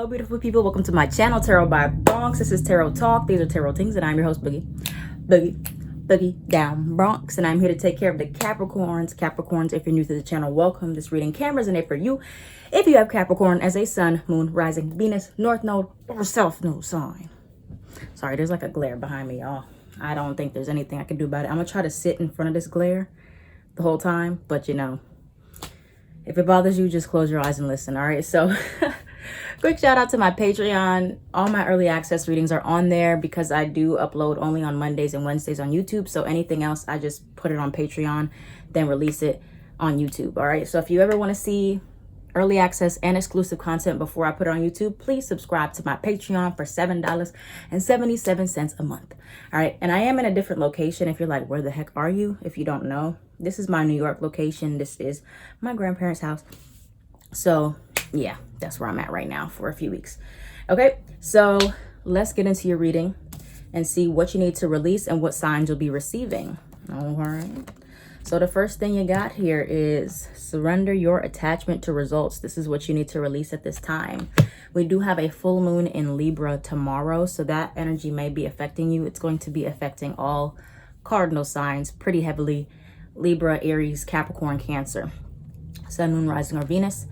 beautiful people, welcome to my channel, Tarot by Bronx. This is Tarot Talk. These are Tarot Things, and I'm your host, Boogie down Bronx, and I'm here to take care of the Capricorns. If you're new to the channel, welcome. This reading can resonate for you if you have Capricorn as a sun, moon, rising, Venus, north node, or south node sign. Sorry, there's like a glare behind me, y'all. I don't think there's anything I can do about it. I'm gonna try to sit in front of this glare the whole time, but you know, if it bothers you, just close your eyes and listen. All right, so quick shout out to my Patreon. All my early access readings are on there because I do upload only on Mondays and Wednesdays on YouTube. So anything else, I just put it on Patreon, then release it on YouTube. All right, so if you ever want to see early access and exclusive content before I put it on YouTube, please subscribe to my Patreon for $7.77 a month. All right, and I am in a different location. If you're like, where the heck are you? If you don't know, this is my New York location. This is my grandparents' house. So yeah, that's where I'm at right now for a few weeks. Okay, so let's get into your reading and see what you need to release and what signs you'll be receiving. All right. So the first thing you got here is surrender your attachment to results. This is what you need to release at this time. We do have a full moon in Libra tomorrow, so that energy may be affecting you. It's going to be affecting all cardinal signs pretty heavily. Libra, Aries, Capricorn, Cancer, Sun, Moon, Rising, or Venus.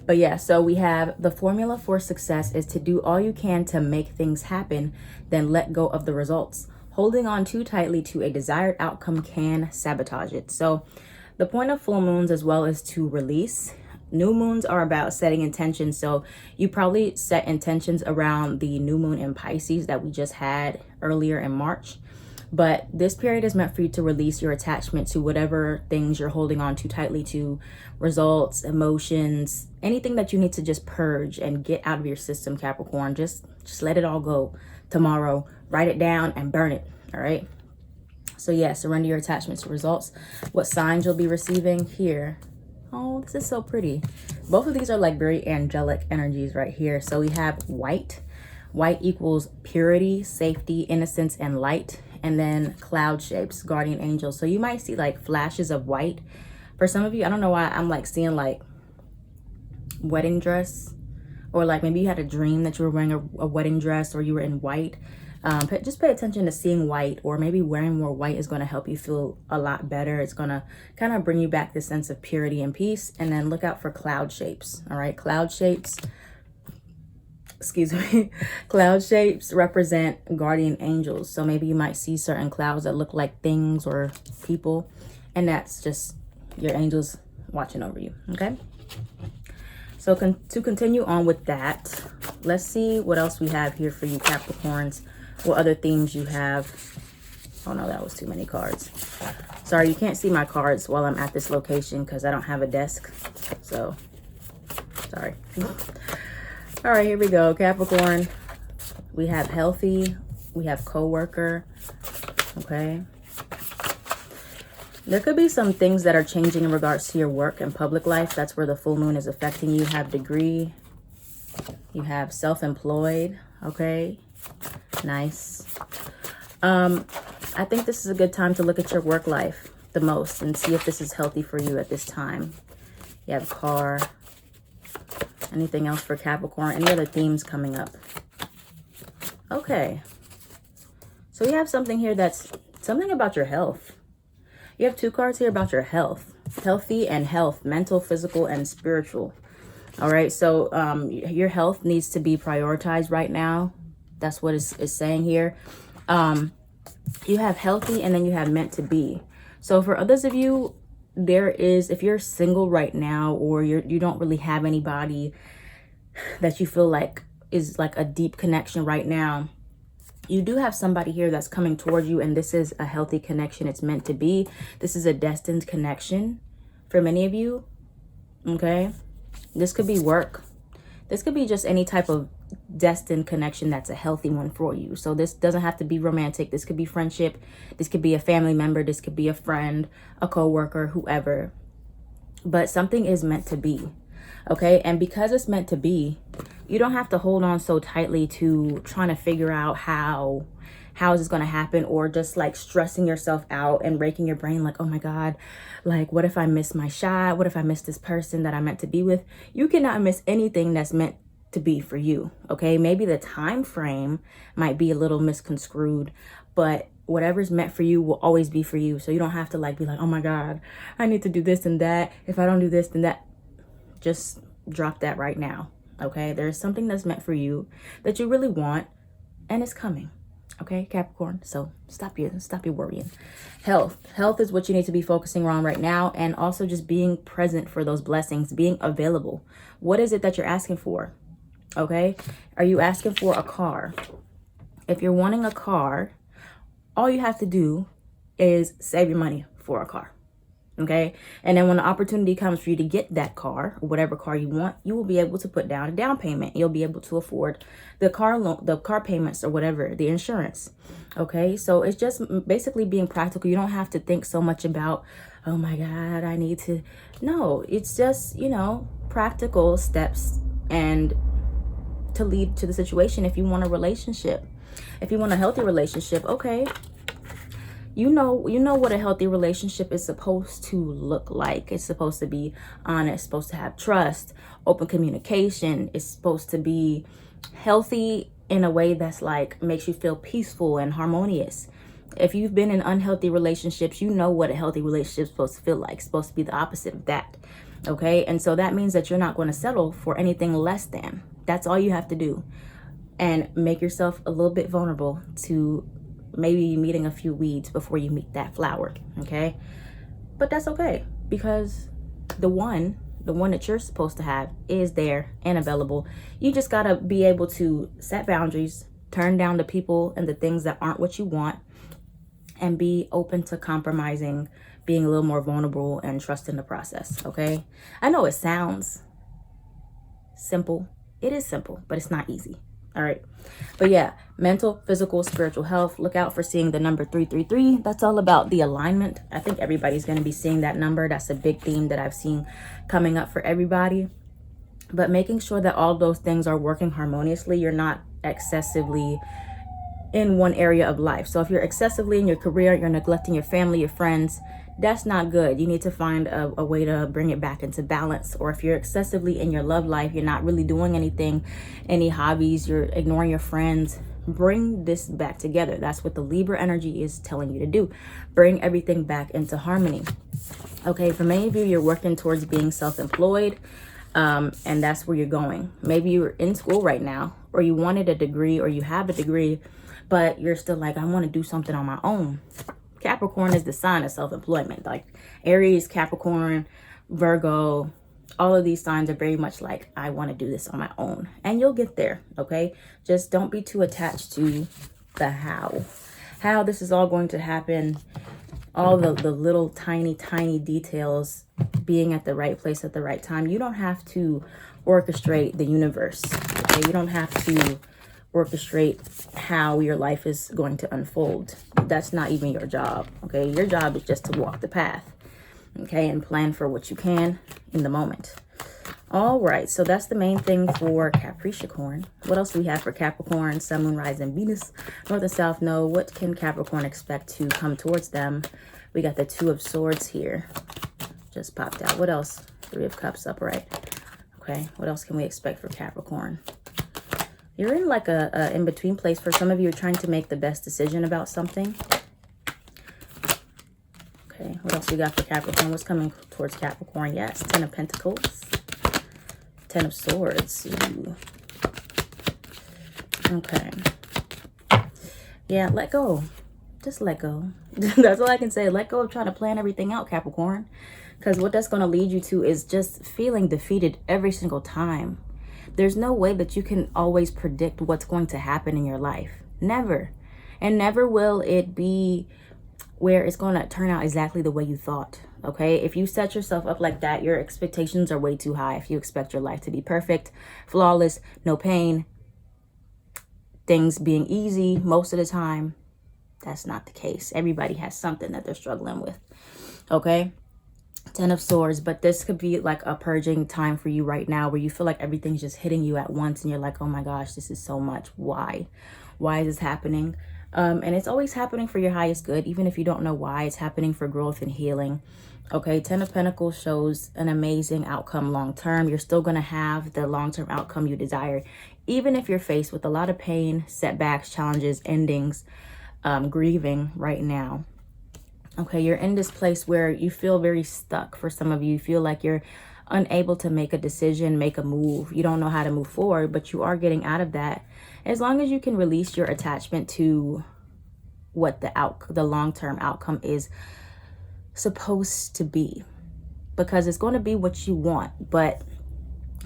But yeah, so we have the formula for success is to do all you can to make things happen, then let go of the results. Holding on too tightly to a desired outcome can sabotage it. So the point of full moons as well is to release. New moons are about setting intentions. So you probably set intentions around the new moon in Pisces that we just had earlier in March. But this period is meant for you to release your attachment to whatever things you're holding on too tightly to, results, emotions, anything that you need to just purge and get out of your system, Capricorn. Just let it all go tomorrow. Write it down and burn it. All right. So yeah, surrender your attachment to results. What signs you'll be receiving here. Oh, this is so pretty. Both of these are like very angelic energies right here. So we have white. White equals purity, safety, innocence, and light. And then cloud shapes, guardian angels. So you might see like flashes of white. For some of you, I don't know why I'm like seeing like wedding dress, or like maybe you had a dream that you were wearing a wedding dress, or you were in white. Just pay attention to seeing white, or maybe wearing more white is going to help you feel a lot better. It's going to kind of bring you back this sense of purity and peace. And then look out for cloud shapes. All right, cloud shapes. Excuse me. Cloud shapes represent guardian angels. So maybe you might see certain clouds that look like things or people, and that's just your angels watching over you. Okay. So to continue on with that, let's see what else we have here for you, Capricorns. What other themes you have. Oh no, that was too many cards. Sorry, you can't see my cards while I'm at this location because I don't have a desk. So, sorry. All right, here we go, Capricorn. We have healthy. We have coworker. Okay. There could be some things that are changing in regards to your work and public life. That's where the full moon is affecting you. You have degree. You have self-employed. Okay. Nice. I think this is a good time to look at your work life the most and see if this is healthy for you at this time. You have car. Anything else for Capricorn? Any other themes coming up? Okay. So you have something here that's something about your health. You have two cards here about your health. Healthy and health. Mental, physical, and spiritual. All right. So your health needs to be prioritized right now. That's what it's saying here. You have healthy, and then you have meant to be. So for others of you, there is, if you're single right now, or you don't really have anybody that you feel like is like a deep connection right now, you do have somebody here that's coming towards you, and this is a healthy connection. It's meant to be. This is a destined connection for many of you. Okay. This could be work. This could be just any type of destined connection that's a healthy one for you. So this doesn't have to be romantic. This could be friendship. This could be a family member. This could be a friend, a coworker, whoever. But something is meant to be. Okay. And because it's meant to be, you don't have to hold on so tightly to trying to figure out how is this going to happen, or just like stressing yourself out and raking your brain like, oh my God, like what if I miss my shot? What if I miss this person that I meant to be with? You cannot miss anything that's meant to be for you. Okay, maybe the time frame might be a little misconstrued, but whatever's meant for you will always be for you. So you don't have to like be like, oh my God, I need to do this and that. If I don't do this, then that. Just drop that right now. Okay, there's something that's meant for you that you really want, and it's coming. Okay, Capricorn. So stop your worrying. Health is what you need to be focusing on right now, and also just being present for those blessings, being available. What is it that you're asking for? Okay, are you asking for a car? If you're wanting a car, all you have to do is save your money for a car. Okay, and then when the opportunity comes for you to get that car, or whatever car you want, you will be able to put down a down payment. You'll be able to afford the car loan, the car payments, or whatever, the insurance. Okay, so it's just basically being practical. You don't have to think so much about, oh my God, I need to. No, it's just, you know, practical steps and to lead to the situation. If you want a relationship, if you want a healthy relationship, okay. You know what a healthy relationship is supposed to look like. It's supposed to be honest, it's supposed to have trust, open communication. It's supposed to be healthy in a way that's like makes you feel peaceful and harmonious. If you've been in unhealthy relationships, you know what a healthy relationship is supposed to feel like. It's supposed to be the opposite of that. Okay, and so that means that you're not going to settle for anything less than. That's all you have to do. And make yourself a little bit vulnerable to maybe meeting a few weeds before you meet that flower. Okay, but that's okay, because the one that you're supposed to have is there and available. You just gotta be able to set boundaries, turn down the people and the things that aren't what you want, and be open to compromising, being a little more vulnerable, and trusting the process. Okay, I know it sounds simple. It is simple, but it's not easy. All right. But yeah, mental, physical, spiritual health. Look out for seeing the number 333. That's all about the alignment. I think everybody's going to be seeing that number. That's a big theme that I've seen coming up for everybody. But making sure that all those things are working harmoniously. You're not excessively in one area of life. So if you're excessively in your career, you're neglecting your family, your friends, that's not good. You need to find a way to bring it back into balance. Or if you're excessively in your love life, you're not really doing anything, any hobbies, you're ignoring your friends, bring this back together. That's what the Libra energy is telling you to do. Bring everything back into harmony. Okay, for many of you, you're working towards being self-employed, and that's where you're going. Maybe you're in school right now, or you wanted a degree, or you have a degree, but you're still like, I want to do something on my own. Capricorn is the sign of self-employment. Like Aries, Capricorn, Virgo, all of these signs are very much like, I want to do this on my own. And you'll get there, okay? Just don't be too attached to the how this is all going to happen. All the little tiny details, being at the right place at the right time. You don't have to orchestrate the universe, okay? You don't have to orchestrate how your life is going to unfold. That's not even your job, okay? Your job is just to walk the path, okay, and plan for what you can in the moment. All right, so that's the main thing for Capricorn. What else do we have for Capricorn? Sun, Moon, Rising, Venus, North and South Node. What can Capricorn expect to come towards them? We got the Two of Swords here. Just popped out. What else? Three of Cups upright. Okay, what else can we expect for Capricorn? You're in like a in-between place. For some of you, are trying to make the best decision about something. Okay, what else we got for Capricorn? What's coming towards Capricorn? Yes, Ten of Pentacles. Ten of Swords. Ooh. Okay. Yeah, let go. Just let go. That's all I can say. Let go of trying to plan everything out, Capricorn. Because what that's going to lead you to is just feeling defeated every single time. There's no way that you can always predict what's going to happen in your life. Never. And never will it be where it's going to turn out exactly the way you thought. Okay? If you set yourself up like that, your expectations are way too high. If you expect your life to be perfect, flawless, no pain, things being easy most of the time, that's not the case. Everybody has something that they're struggling with. Okay? Ten of Swords, but this could be like a purging time for you right now, where you feel like everything's just hitting you at once and you're like, oh my gosh, this is so much. Why is this happening? And it's always happening for your highest good, even if you don't know why. It's happening for growth and healing. Okay, 10 of Pentacles shows an amazing outcome long term. You're still going to have the long-term outcome you desire, even if you're faced with a lot of pain, setbacks, challenges, endings, grieving right now. Okay, you're in this place where you feel very stuck. For some of you, you feel like you're unable to make a decision, make a move. You don't know how to move forward, but you are getting out of that. As long as you can release your attachment to what the long-term outcome is supposed to be, because it's going to be what you want. But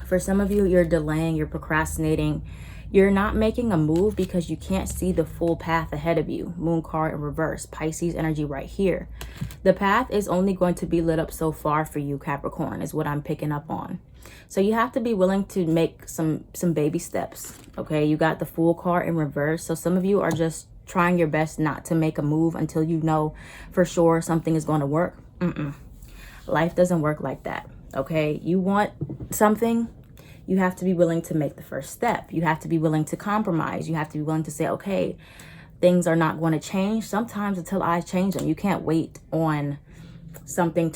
for some of you, you're delaying, you're procrastinating, you're not making a move because you can't see the full path ahead of you. Moon card in reverse, Pisces energy right here. The path is only going to be lit up so far for you, Capricorn, is what I'm picking up on. So you have to be willing to make some baby steps. Okay, you got the Fool card in reverse. So some of you are just trying your best not to make a move until you know for sure something is going to work. Life doesn't work like that. Okay, you want something, you have to be willing to make the first step. You have to be willing to compromise. You have to be willing to say, okay, things are not going to change sometimes until I change them. You can't wait on something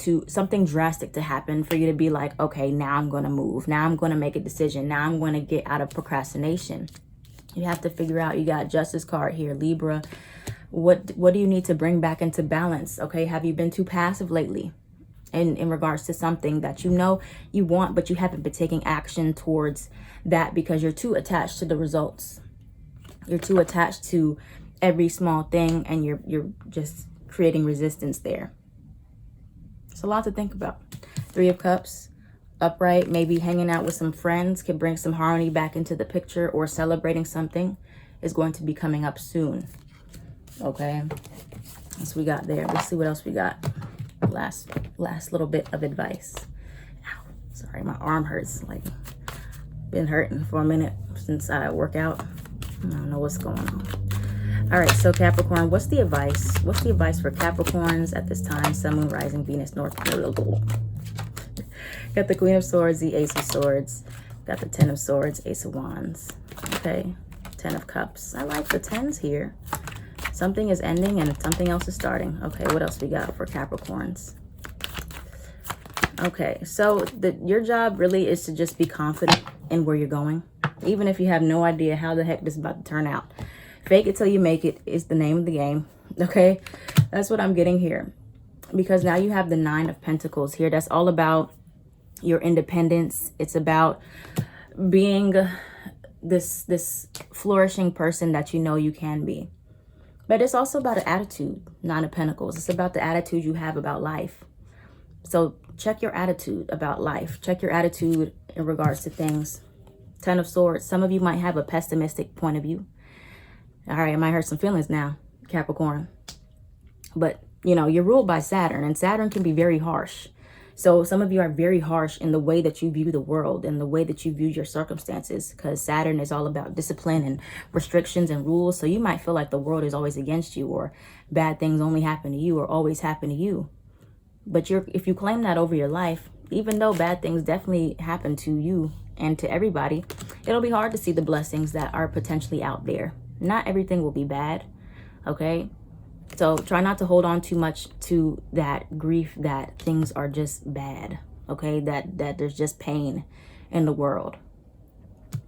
drastic to happen for you to be like, okay, now I'm going to move. Now I'm going to make a decision. Now I'm going to get out of procrastination. You have to figure out, you got Justice card here, Libra. What do you need to bring back into balance? Okay, have you been too passive lately in regards to something that you know you want, but you haven't been taking action towards that because you're too attached to the results. You're too attached to every small thing, and you're just creating resistance there. It's a lot to think about. 3 of Cups, upright, maybe hanging out with some friends can bring some harmony back into the picture, or celebrating something is going to be coming up soon. Okay, that's what we got there. Let's see what else we got. Last little bit of advice. Ow, sorry, my arm hurts. Like, been hurting for a minute since I work out. I don't know what's going on. All right, so Capricorn, what's the advice? What's the advice for Capricorns at this time? Sun, Moon, Rising, Venus, North Node. Got the Queen of Swords, the Ace of Swords. Got the 10 of Swords, Ace of Wands. Okay, 10 of Cups. I like the 10s here. Something is ending and something else is starting. Okay, what else we got for Capricorns? Okay, so your job really is to just be confident in where you're going, even if you have no idea how the heck this is about to turn out. Fake it till you make it is the name of the game. Okay, that's what I'm getting here, because now you have the 9 of Pentacles here. That's all about your independence. It's about being this flourishing person that you know you can be. But it's also about an attitude, 9 of Pentacles. It's about the attitude you have about life. So check your attitude about life. Check your attitude in regards to things. 10 of Swords. Some of you might have a pessimistic point of view. All right, I might hurt some feelings now, Capricorn. But, you know, you're ruled by Saturn, and Saturn can be very harsh. So some of you are very harsh in the way that you view the world and the way that you view your circumstances, because Saturn is all about discipline and restrictions and rules. So you might feel like the world is always against you, or bad things only happen to you or always happen to you. But if you claim that over your life, even though bad things definitely happen to you and to everybody, it'll be hard to see the blessings that are potentially out there. Not everything will be bad, okay? So try not to hold on too much to that grief that things are just bad, okay? That there's just pain in the world,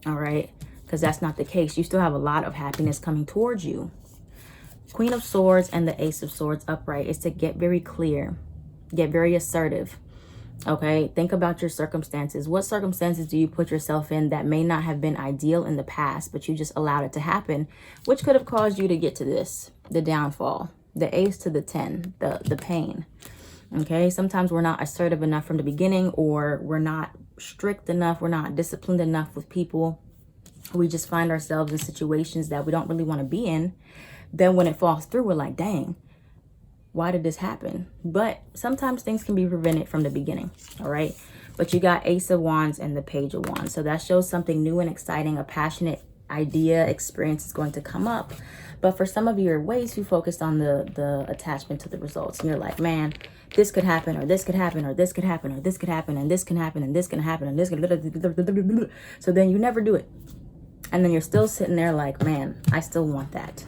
all right? Because that's not the case. You still have a lot of happiness coming towards you. Queen of Swords and the Ace of Swords upright is to get very clear, get very assertive, okay? Think about your circumstances. What circumstances do you put yourself in that may not have been ideal in the past, but you just allowed it to happen, which could have caused you to get to this, the downfall, the Ace to the 10, the pain, okay? Sometimes we're not assertive enough from the beginning, or we're not strict enough, we're not disciplined enough with people. We just find ourselves in situations that we don't really want to be in. Then when it falls through, we're like, dang, why did this happen? But sometimes things can be prevented from the beginning, all right? But you got Ace of Wands and the Page of Wands. So that shows something new and exciting, a passionate idea, experience is going to come up. But for some of you, you're way too focused on the attachment to the results. And you're like, man, this could happen, or this could happen, or this could happen, or this could happen, and this can happen, and this can happen, and this can... So then you never do it. And then you're still sitting there like, man, I still want that.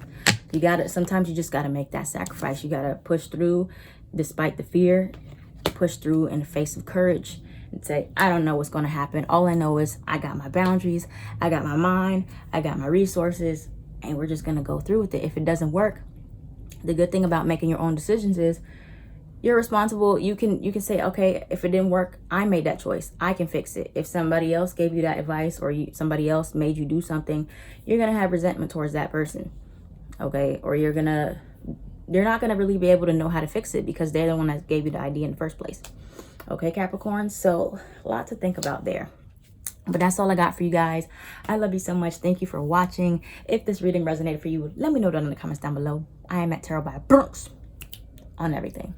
Sometimes you just gotta make that sacrifice. You gotta push through despite the fear, push through in the face of courage and say, I don't know what's gonna happen. All I know is I got my boundaries, I got my mind, I got my resources, and we're just gonna go through with it. If it doesn't work, the good thing about making your own decisions is you're responsible. You can say, okay, if it didn't work, I made that choice. I can fix it. If somebody else gave you that advice or somebody else made you do something, you're going to have resentment towards that person. Okay. Or you're not going to really be able to know how to fix it because they're the one that gave you the idea in the first place. Okay, Capricorn. So a lot to think about there. But that's all I got for you guys. I love you so much. Thank you for watching. If this reading resonated for you, let me know down in the comments down below. I am at Tarot by Bronx on everything.